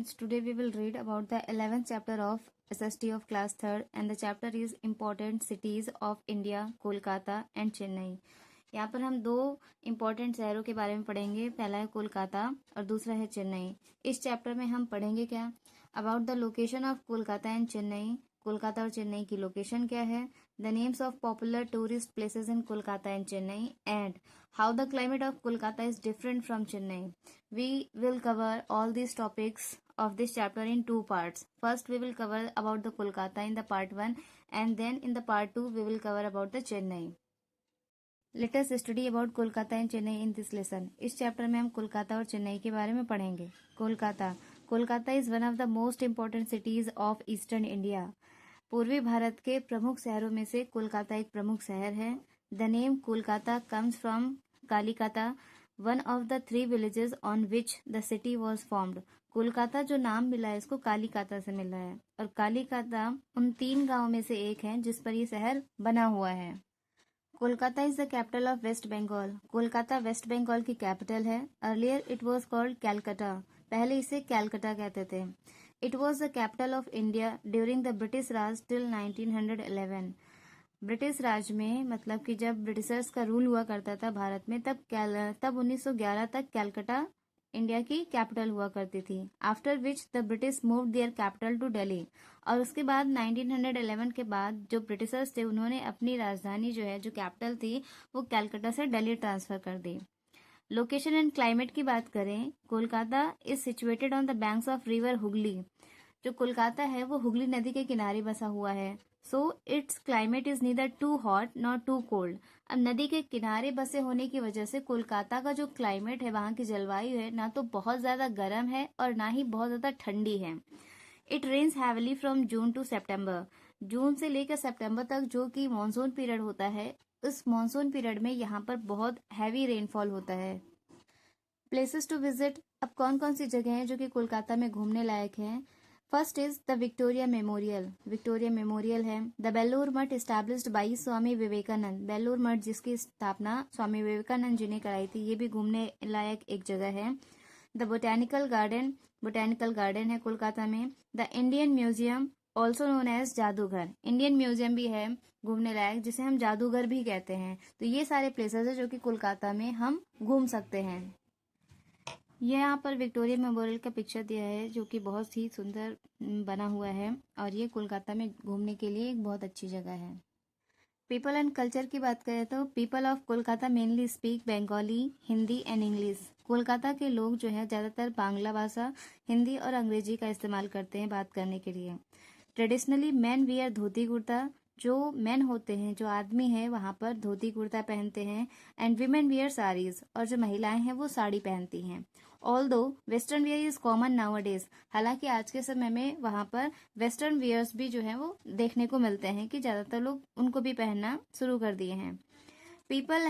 students, today we will read about the 11th chapter of SST of class 3rd and the chapter is important cities of India, Kolkata and Chennai. यहाँ पर हम दो important शहरों के बारे में पढ़ेंगे। पहला है कोलकाता और दूसरा है चेन्नई। इस चैप्टर में हम पढ़ेंगे क्या about the location of Kolkata and Chennai, Kolkata और चेन्नई की लोकेशन क्या है, the names of popular tourist places in Kolkata and Chennai and how the climate of Kolkata is different from Chennai. We will cover all these topics of this chapter in two parts. First we will cover about the Kolkata in the part 1 and then in the part 2 we will cover about the Chennai. Let us study about Kolkata and Chennai in this lesson. इस chapter में हम कोलकाता और चेन्नई के बारे में पढ़ेंगे। Kolkata is one of the most important cities of eastern India. पूर्वी भारत के प्रमुख शहरों में से कोलकाता एक प्रमुख शहर है। The name Kolkata comes from Kalikata, one of the 3 villages on which the city was formed. Kolkata जो नाम मिला है इसको कालिकाता से मिला है और कालिकाता उन 3 गांवों में से एक है जिस पर ये शहर बना हुआ है। Kolkata is the capital of West Bengal. Kolkata West Bengal की कैपिटल है। Earlier it was called Calcutta, पहले इसे कैलकाटा कहते थे। It was the capital of India during the British Raj till 1911। British Raj में मतलब कि जब ब्रिटिशर्स का रूल हुआ करता था भारत में तब 1911 तक कैलकाटा इंडिया की कैपिटल हुआ करती थी। After which the British move their capital to Delhi, और उसके बाद 1911 के बाद जो ब्रिटिशर्स थे उन्होंने अपनी राजधानी जो है, जो कैपिटल थी, वो कैलकाटा से दिल्ली ट्रांसफर कर दी। लोकेशन एंड क्लाइमेट की बात करें, Kolkata is situated on the banks of river Hooghly. जो कोलकाता है वो हुगली नदी के किनारे बसा हुआ है। So its climate is neither too hot not too cold. अब नदी के किनारे बसे होने की वजह से कोलकाता का जो क्लाइमेट है, वहां की जलवायु है, ना तो बहुत ज्यादा गर्म है और ना ही बहुत ज्यादा ठंडी है। It rains heavily from June to September. जून से लेकर सितंबर तक जो कि मानसून पीरियड होता है, उस मानसून पीरियड में यहाँ पर बहुत हैवी रेनफॉल होता है। प्लेसेस टू विजिट, अब कौन कौन सी जगह हैं जो कि कोलकाता में घूमने लायक हैं। First is the Victoria memorial. Victoria memorial है। The Belur Math established by Swami Vivekananda. Belur Math जिसकी स्थापना स्वामी विवेकानंद जी ने कराई थी, ये भी घूमने लायक एक जगह है। द बोटेनिकल गार्डन है कोलकाता में। The Indian museum also known as Jadughar. Indian museum भी है घूमने लायक, जिसे हम जादूघर भी कहते हैं। तो ये सारे प्लेसेस है जो कि कोलकाता में हम घूम सकते हैं। ये यहाँ पर विक्टोरिया मेमोरियल का पिक्चर दिया है जो कि बहुत ही सुंदर बना हुआ है और ये कोलकाता में घूमने के लिए एक बहुत अच्छी जगह है। पीपल एंड कल्चर की बात करें तो people of Kolkata mainly speak Bengali, Hindi and English. Kolkata के लोग जो है ज्यादातर बांग्ला भाषा, हिंदी और अंग्रेजी का इस्तेमाल करते हैं बात करने के लिए। Traditionally man wear dhoti kurta. जो मैन होते हैं, जो आदमी है, वहां पर धोती कुर्ता पहनते हैं। एंड वीमेन वियर साड़ीज, और जो महिलाएं हैं वो साड़ी पहनती हैं। Although western wear is common nowadays, हालांकि आज के समय में वहां पर वेस्टर्न वियर्स भी जो है वो देखने को मिलते हैं कि ज्यादातर लोग उनको भी पहनना शुरू कर दिए हैं। People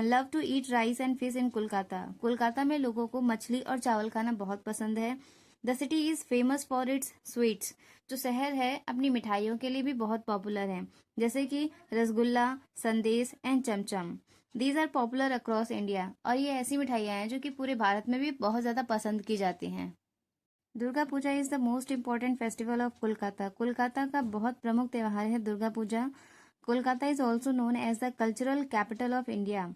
love to eat rice and fish in Kolkata. Kolkata में लोगों को मछली और चावल खाना बहुत पसंद है। The city is famous for its sweets. जो शहर है अपनी मिठाइयों के लिए भी बहुत पॉपुलर है, जैसे कि rasgulla, sandesh and chamcham. These are popular across India, और ये ऐसी मिठाइयाँ हैं जो कि पूरे भारत में भी बहुत ज्यादा पसंद की जाती हैं। Durga Puja is the most important festival of Kolkata. Kolkata का बहुत प्रमुख त्योहार है Durga Puja. Kolkata is also known as the cultural capital of India.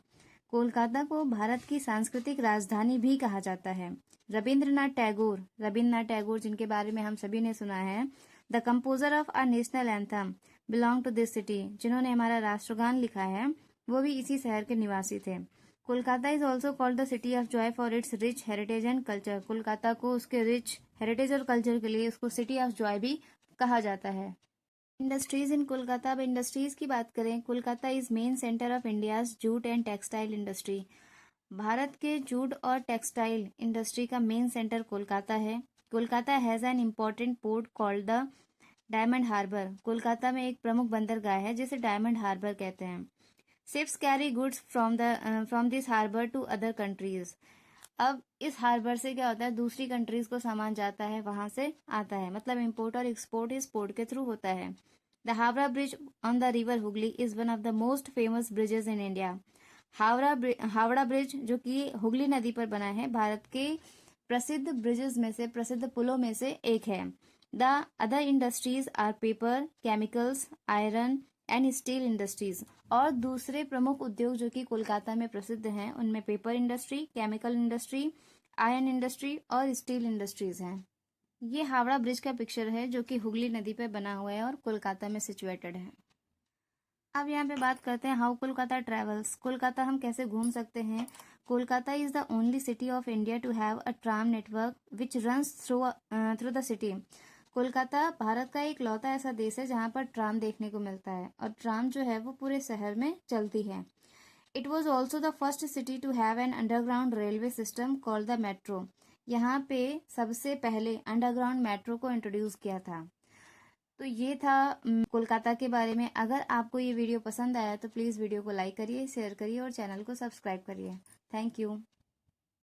Kolkata को भारत की सांस्कृतिक राजधानी भी कहा जाता है। रविंद्रनाथ टैगोर जिनके बारे में हम सभी ने सुना है, the composer of our national anthem, belong to this city. जिन्होंने हमारा राष्ट्रगान लिखा है वो भी इसी शहर के निवासी थे। Kolkata is also called the city of Joy for its rich heritage and culture. Kolkata को उसके रिच हेरिटेज और कल्चर के लिए उसको सिटी ऑफ जॉय भी कहा जाता है। Industries in Kolkata. अब इंडस्ट्रीज की बात करें, Kolkata is main centre of India's jute and textile industry. Bharat के जूट और टेक्सटाइल इंडस्ट्री का मेन सेंटर कोलकाता है। Kolkata has an important port called the Diamond Harbour. Kolkata में एक प्रमुख बंदरगाह है जिसे डायमंड हार्बर कहते हैं। Ships carry goods from this harbour to other countries. अब इस हार्बर से क्या होता है, दूसरी कंट्रीज को सामान जाता है, वहां से आता है, मतलब इम्पोर्ट और एक्सपोर्ट इस पोर्ट के थ्रू होता है। The Howrah bridge on the river Hooghly is one of the most famous bridges in India. Howrah bridge जो कि हुगली नदी पर बना है, भारत के प्रसिद्ध ब्रिजेस में से, प्रसिद्ध पुलों में से एक है। The other industries are paper, chemicals, iron and steel industries. और दूसरे प्रमुख उद्योग जो कि कोलकाता में प्रसिद्ध हैं उनमें paper industry, chemical industry, iron industry और स्टील इंडस्ट्रीज हैं। ये हावड़ा ब्रिज का पिक्चर है जो कि हुगली नदी पे बना हुआ है और कोलकाता में सिचुएटेड है। अब यहाँ पे बात करते हैं हाउ कोलकाता ट्रेवल्स। कोलकाता हम कैसे घूम सकते हैं। Kolkata is the only city of India to have a tram network which runs through the city. Kolkata Bharat का एक लौता ऐसा देश है जहाँ पर ट्राम देखने को मिलता है और ट्राम जो है वो पूरे शहर में चलती है। It was also the first city to have an underground railway system called the metro. यहाँ पे सबसे पहले अंडरग्राउंड मेट्रो को इंट्रोड्यूस किया था। तो ये था कोलकाता के बारे में। अगर आपको ये वीडियो पसंद आया तो प्लीज़ वीडियो को लाइक करिए, शेयर करिए और चैनल को सब्सक्राइब करिए। Thank you.